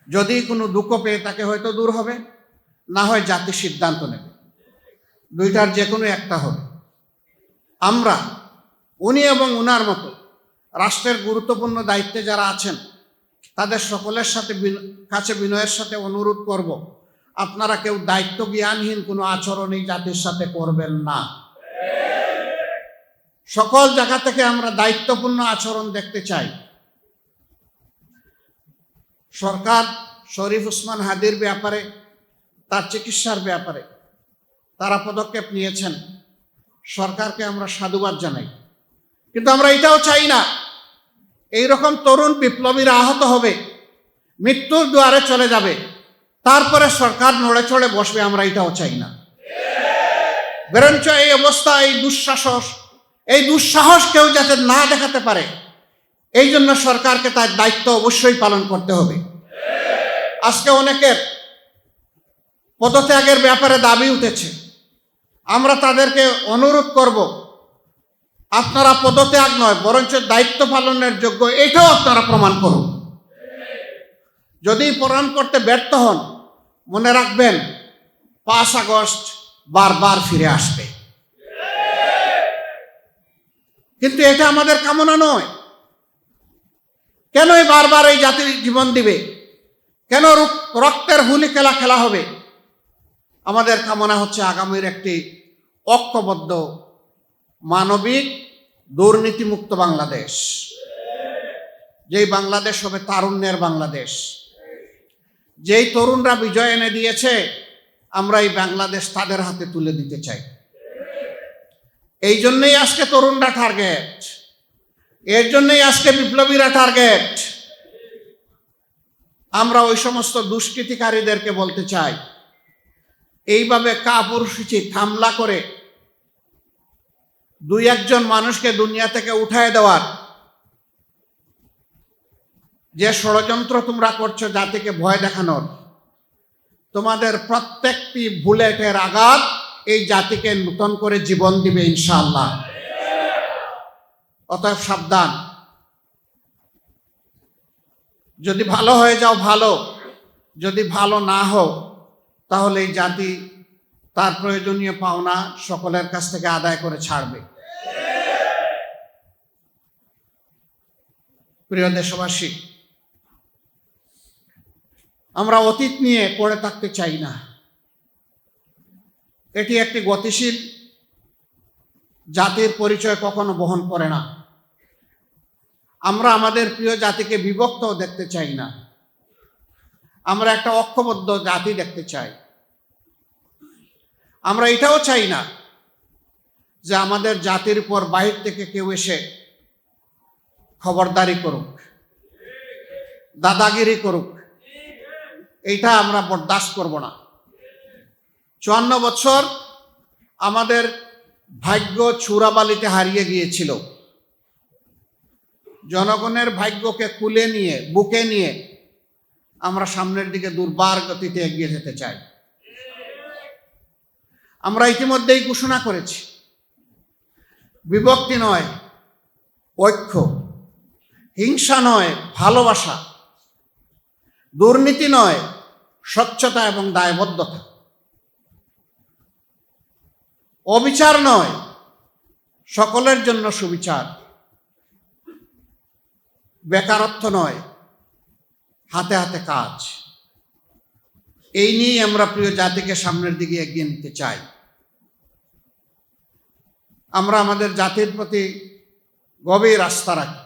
যদি কোনো দুঃখ পেয়ে তাকে হয়তো দূর হবে, না হয় জাতি সিদ্ধান্ত নেবে, দুইটার যে কোনো একটা হবে। আমরা উনি এবং উনার মতো রাষ্ট্রের গুরুত্বপূর্ণ দায়িত্বে যারা আছেন তাদের সকলের কাছে বিনয়ের সাথে অনুরোধ করব, আপনারা কেউ দায়িত্ব জ্ঞানহীন কোনো আচরণ এই জাতির সাথে করবেন না। সকল জায়গা থেকে আমরা দায়িত্বপূর্ণ আচরণ দেখতে চাই। সরকার শরীফ ওসমান হাদির ব্যাপারে, তার চিকিৎসার ব্যাপারে তারা পদক্ষেপ নিয়েছেন, সরকারকে আমরা সাধুবাদ জানাই। কিন্তু আমরা এটাও চাই না এইরকম তরুণ বিপ্লবীরা আহত হবে, মৃত্যুর দুয়ারে চলে যাবে, তারপরে সরকার নড়ে চড়ে বসবে, আমরা এটাও চাই না। বরঞ্চ এই অবস্থা, এই দুঃসাহস কেউ যাতে না দেখাতে পারে, এই জন্য সরকারকে তার দায়িত্ব অবশ্যই পালন করতে হবে। আজকে অনেকের পদত্যাগের ব্যাপারে দাবি উঠেছে, আমরা তাদেরকে অনুরোধ করব, আপনারা পদত্যাগ নয় বরঞ্চ দায়িত্ব পালনের যোগ্য, এটাও আপনারা প্রমাণ করুন। যদি প্রমাণ করতে ব্যর্থ হন, মনে রাখবেন 5 আগস্ট বারবার ফিরে আসবে। কিন্তু এটা আমাদের কামনা নয়। কেনই বারবার এই জাতির জীবন দিবে? কেন রক্তের হুলি খেলা হবে? আমাদের কামনা হচ্ছে আগামীর একটি ঐক্যবদ্ধ, মানবিক, দুর্নীতিমুক্ত বাংলাদেশ, যেই বাংলাদেশ হবে তারুণ্যের বাংলাদেশ। যেই তরুণরা বিজয় এনে দিয়েছে, আমরা এই বাংলাদেশ তাদের হাতে তুলে দিতে চাই। এই জন্যই আজকে তরুণরা টার্গেট, এর জন্যই আজকে বিপ্লবীরা টার্গেট। আমরা ওই সমস্ত দুষ্কৃতিকারীদেরকে বলতে চাই, এইভাবে কাপুরুষোচিত হামলা করে 2-1 মানুষকে দুনিয়া থেকে উঠায় দেওয়ার যে ষড়যন্ত্র তোমরা করছো জাতিকে ভয় দেখানোর, তোমাদের প্রত্যেকটি বুলেটের আঘাত এই জাতিকে নতুন করে জীবন দিবে ইনশাআল্লাহ। অতএব সাবধান। যদি ভালো হয়ে যাও ভালো, যদি ভালো না হও তাহলে এই জাতি তার প্রয়োজনীয় পাওনা সকলের কাছ থেকে আদায় করে ছাড়বে। প্রিয় দেশবাসী, আমরা অতীত নিয়ে পড়ে থাকতে চাই না। এটি একটি গতিশীল জাতির পরিচয় কখনো বহন করে না। আমরা আমাদের প্রিয় জাতিকে বিভক্ত দেখতে চাই না। আমরা একটা ঐক্যবদ্ধ জাতি দেখতে চাই। আমরা এটাও চাই না যে আমাদের জাতির উপর বাইরে থেকে কেউ এসে খবরদারি করুক, দাদাগিরি করুক। এইটা আমরা বরদাস্ত করব না। 54 বছর আমাদের ভাগ্য চূড়াবালিতে হারিয়ে গিয়েছিল। জনগণের ভাগ্যকে কুলে নিয়ে, বুকে নিয়ে আমরা সামনের দিকে দুর্বার গতিতে এগিয়ে যেতে চাই। আমরা ইতিমধ্যেই ঘোষণা করেছি, বিভক্তি নয় ঐক্য, হিংসা নয় ভালোবাসা, দুর্নীতি নয় স্বচ্ছতা এবং দায়বদ্ধতা, অবিচার নয় সকলের জন্য সুবিচার, বেকারত্ব নয় হাতে হাতে কাজ। এই নিয়ে আমরা প্রিয় জাতিকে সামনের দিকে এগিয়ে নিতে চাই। আমরা আমাদের জাতির প্রতি গভীর আস্থা রাখি।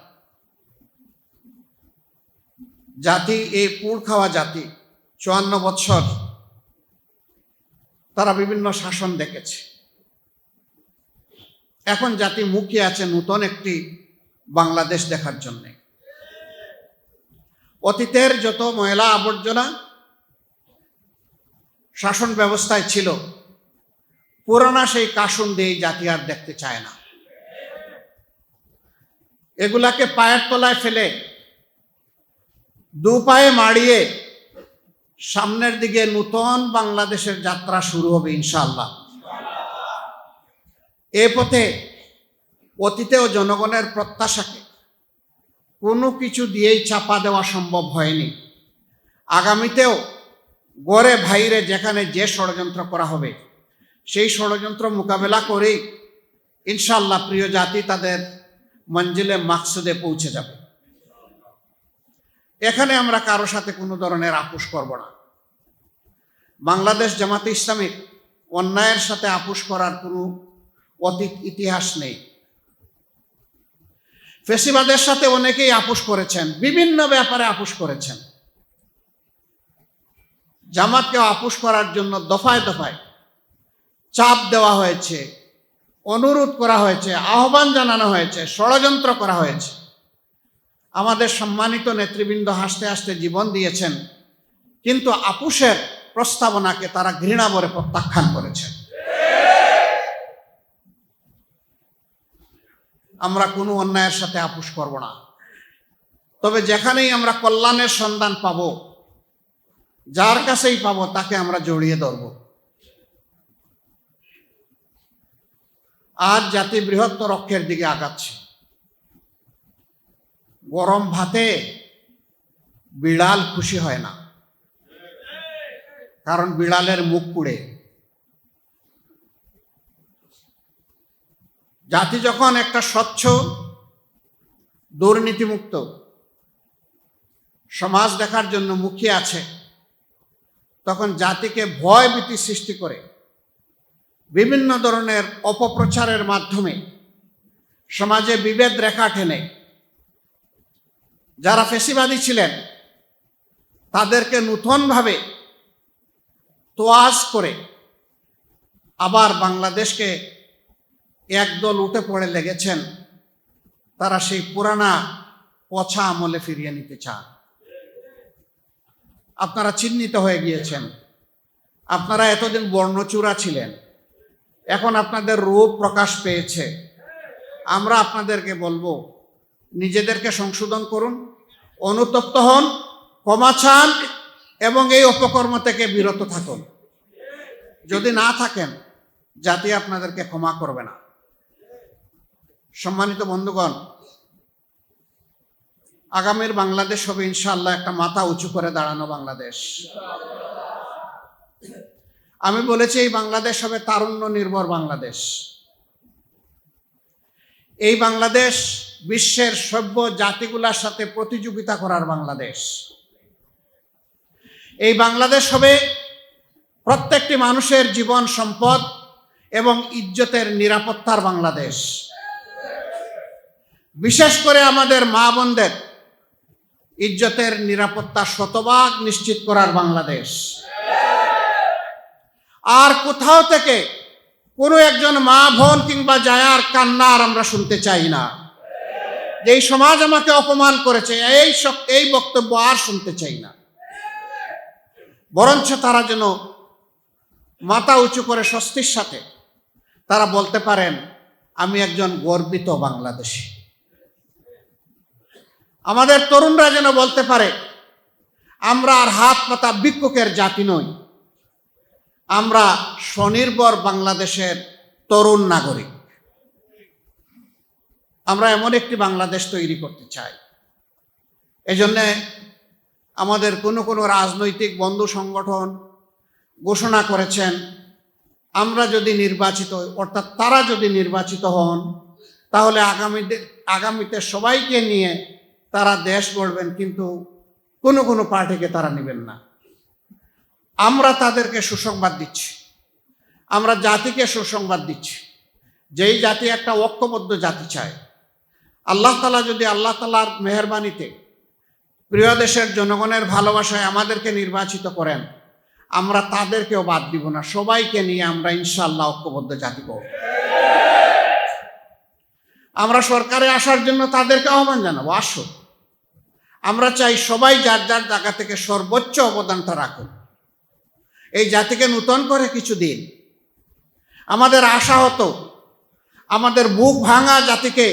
জাতি, এই পুড় খাওয়া জাতি 54 বছর তারা বিভিন্ন শাসন দেখেছে। এখন জাতি মুখিয়ে আছে নতুন একটি বাংলাদেশ দেখার জন্য। অতীতের যত ময়লা আবর্জনা শাসন ব্যবস্থায় ছিল, পুরানা সেই কাসুন দিয়ে জাতি আর দেখতে চায় না। এগুলাকে পায়ের তলায় ফেলে 2 পায়ে মাড়িয়ে সামনের দিকে নতুন বাংলাদেশের যাত্রা শুরু হবে ইনশাআল্লাহ। এ পথে অতীতেও জনগণের প্রত্যাশাকে কোনো কিছু দিয়েই চাপা দেওয়া সম্ভব হয়নি। আগামীতেও গড়ে ভাইরে যেখানে যে ষড়যন্ত্র করা হবে সেই ষড়যন্ত্র মোকাবেলা করেই ইনশাআল্লাহ প্রিয় জাতি তাদের মঞ্জিলে মাকসুদে পৌঁছে যাবে। এখানে আমরা কারো সাথে কোনো ধরনের আপোষ করব না। বাংলাদেশ জামাতে ইসলামী অন্যায়ের সাথে আপোষ করার কোনো অতীত ইতিহাস নেই। ফ্যাসিবাদের সাথে অনেকেই আপোষ করেছেন, বিভিন্ন ব্যাপারে আপোষ করেছেন। জামাতকেও আপোষ করার জন্য দফায় দফায় চাপ দেওয়া হয়েছে, অনুরোধ করা হয়েছে, আহ্বান জানানো হয়েছে, ষড়যন্ত্র করা হয়েছে। আমাদের সম্মানিত নেতৃবৃন্দ হাসতে হাসতে জীবন দিয়েছেন, কিন্তু আপোষের প্রস্তাবনাকে তারা ঘৃণা ভরে প্রত্যাখ্যান করেছেন। আমরা কোনো অন্যায়ের সাথে আপোষ করব না। তবে যেখানেই আমরা কল্যাণের সন্ধান পাব, যার কাছেই পাবো তাকে আমরা জড়িয়ে ধরব। আজ জাতি বৃহত্তর লক্ষ্যের দিকে আগাচ্ছে। গরম ভাতে বিড়াল খুশি হয় না, কারণ বিড়ালের মুখ পুড়ে। জাতি যখন একটা স্বচ্ছ দুর্নীতিমুক্ত সমাজ দেখার জন্য মুখিয়ে আছে, তখন জাতিকে ভয় ভীতি সৃষ্টি করে বিভিন্ন ধরনের অপপ্রচারের মাধ্যমে সমাজে বিভেদ রেখা টেনে যারা ফ্যাসিবাদী ছিলেন তাদেরকে নূতনভাবে তোয়াজ করে আবার বাংলাদেশকে একদল উঠে পড়ে লেগেছেন। তারা সেই পুরানা পচা আমলে ফিরিয়ে নিতে চান। আপনারা চিহ্নিত হয়ে গিয়েছেন। আপনারা এতদিন বর্ণচূড়া ছিলেন, এখন আপনাদের রূপ প্রকাশ পেয়েছে। আমরা আপনাদেরকে বলবো, নিজেদেরকে সংশোধন করুন, অনুতপ্ত হন, ক্ষমা চান এবং এই অপকর্ম থেকে বিরত থাকুন। যদি না থাকেন, জাতি আপনাদেরকে ক্ষমা করবে না। সম্মানিত বন্ধুগণ, আগামীর বাংলাদেশ হবে ইনশাআল্লাহ একটা মাথা উঁচু করে দাঁড়ানো বাংলাদেশ। আমি বলেছি এই বাংলাদেশ হবে তারুণ্য নির্ভর বাংলাদেশ। এই বাংলাদেশ বিশ্বের সভ্য জাতিগুলোর সাথে প্রতিযোগিতা করার বাংলাদেশ। এই বাংলাদেশ হবে প্রত্যেকটি মানুষের জীবন সম্পদ এবং ইজ্জতের নিরাপত্তার বাংলাদেশ। বিশেষ করে আমাদের মা বোনদের ইজ্জতের নিরাপত্তা শতভাগ নিশ্চিত করার বাংলাদেশ। আর কোথাও থেকে কোনো একজন মা বোন কিংবা জায়ার কান্নার আমরা শুনতে চাই না। যে এই সমাজ আমাকে অপমান করেছে, এই বক্তব্য আর শুনতে চাই না। বরঞ্চ তারা যেন মাথা উঁচু করে স্বস্তির সাথে তারা বলতে পারেন, আমি একজন গর্বিত বাংলাদেশী। আমাদের তরুণরা যেন বলতে পারে, আমরা আর হাত পাতা ভিক্ষুকের জাতি নই, আমরা স্বনির্ভর বাংলাদেশের তরুণ নাগরিক। আমরা এমন একটি বাংলাদেশ তৈরি করতে চাই। এজন্য আমাদের কোনো রাজনৈতিক বন্ধু সংগঠন ঘোষণা করেছেন, আমরা যদি নির্বাচিত হই, অর্থাৎ তারা যদি নির্বাচিত হন, তাহলে আগামীতে সবাইকে নিয়ে তারা দেশ গড়বেন, কিন্তু কোনো পার্টিকে তারা নেবেন না। আমরা তাদেরকে সুসংবাদ দিচ্ছি, আমরা জাতিকে সুসংবাদ দিচ্ছি, যেই জাতি একটা ঐক্যবদ্ধ জাতি চায়। আল্লাহ তাআলা যদি আল্লাহ তাআলার মেহেরবানিতে প্রিয় দেশের জনগণের ভালোবাসায় আমাদেরকে নির্বাচিত করেন, আমরা তাদেরকেও বাদ দিব না, সবাইকে নিয়ে আমরা ইনশাআল্লাহ ঐক্যবদ্ধ জাতি করব। আমরা সরকারে আসার জন্য তাদেরকে আহ্বান জানাবো, আসো। আমরা চাই সবাই যার যার জায়গা থেকে সর্বোচ্চ অবদানটা রাখুন, এই জাতিকে নূতন করে কিছু দিন। আমাদের আশা হতো আমাদের বুক ভাঙা জাতিকে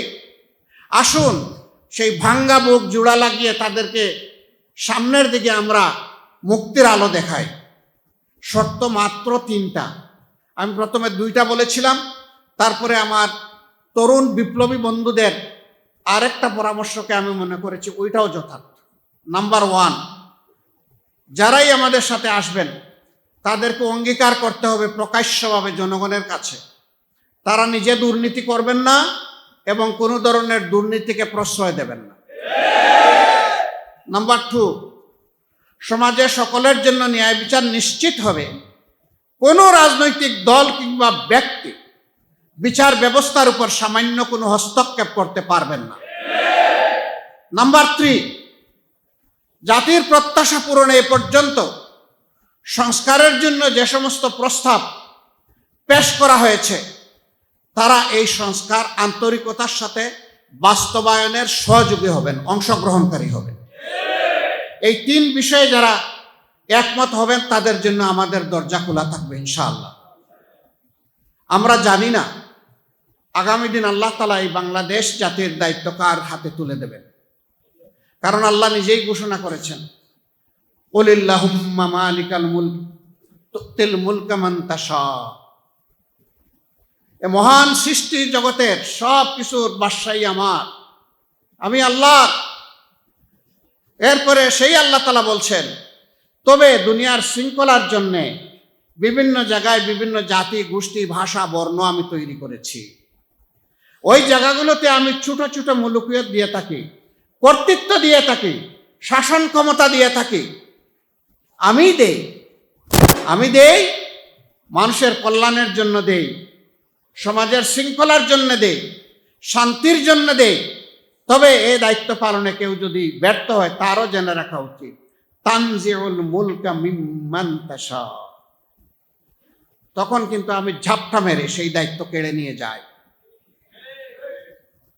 আসুন সেই ভাঙ্গা বুক জোড়া লাগিয়ে তাদেরকে সামনের দিকে আমরা মুক্তির আলো দেখাই। শর্ত মাত্র 3টা। আমি প্রথমে 2টা বলেছিলাম, তারপরে আমার তরুণ বিপ্লবী বন্ধুদের আরেকটা পরামর্শকে আমি মনে করেছি ওইটাও যথার্থ। নাম্বার 1, যারাই আমাদের সাথে আসবেন তাদেরকে অঙ্গীকার করতে হবে প্রকাশ্যভাবে জনগণের কাছে তারা নিজে দুর্নীতি করবেন না এবং কোনো ধরনের দুর্নীতিকে প্রশ্রয় দেবেন না। নাম্বার 2, সমাজে সকলের জন্য ন্যায় বিচার নিশ্চিত হবে। কোনো রাজনৈতিক দল কিংবা ব্যক্তি বিচার ব্যবস্থার উপর সামান্য কোনো হস্তক্ষেপ করতে পারবেন না। নাম্বার 3, জাতির প্রত্যাশা পূরণে এ পর্যন্ত সংস্কারের জন্য যে সমস্ত প্রস্তাব পেশ করা হয়েছে তারা এই সংস্কার আন্তরিকতার সাথে বাস্তবায়নের সহযোগী হবেন, অংশগ্রহণকারী হবেন। এই 3 বিষয়ে যারা একমত হবেন তাদের জন্য আমাদের দরজা খোলা থাকবে ইনশাআল্লাহ। আমরা জানি না আগামী দিন আল্লাহ তাআলা এই বাংলাদেশ জাতির দায়িত্ব কার হাতে তুলে দেবেন, কারণ আল্লাহ নিজেই ঘোষণা করেছেন, কুলিল্লাহুম্মা মালিকাল মুলক তুতিল মুলকা মান তাশা। এ মহান সৃষ্টি জগতের সব কিছুর বাদশাহী আমার, আমি আল্লাহ। এরপরে সেই আল্লাহ তাআলা বলছেন, তবে দুনিয়ার শৃঙ্খলার জন্যে বিভিন্ন জায়গায় বিভিন্ন জাতি গোষ্ঠী ভাষা বর্ণ আমি তৈরি করেছি। ওই জায়গাগুলোতে আমি ছোট ছোট মুলুকিয়ত দিয়ে থাকি, কর্তৃত্ব দিয়ে থাকি, শাসন ক্ষমতা দিয়ে থাকি। আমি দেই মানুষের কল্যাণের জন্য দেই, সমাজের শৃঙ্খলার জন্য দেই, শান্তির জন্য দেই। তবে এই দায়িত্ব পালনে কেউ যদি ব্যর্থ হয় তারও জেনে রাখা উচিত, তানজিউল মুলকা মিম্মান তাশা, তখন কিন্তু আমি ঝাপটা মেরে সেই দায়িত্ব কেড়ে নিয়ে যাই।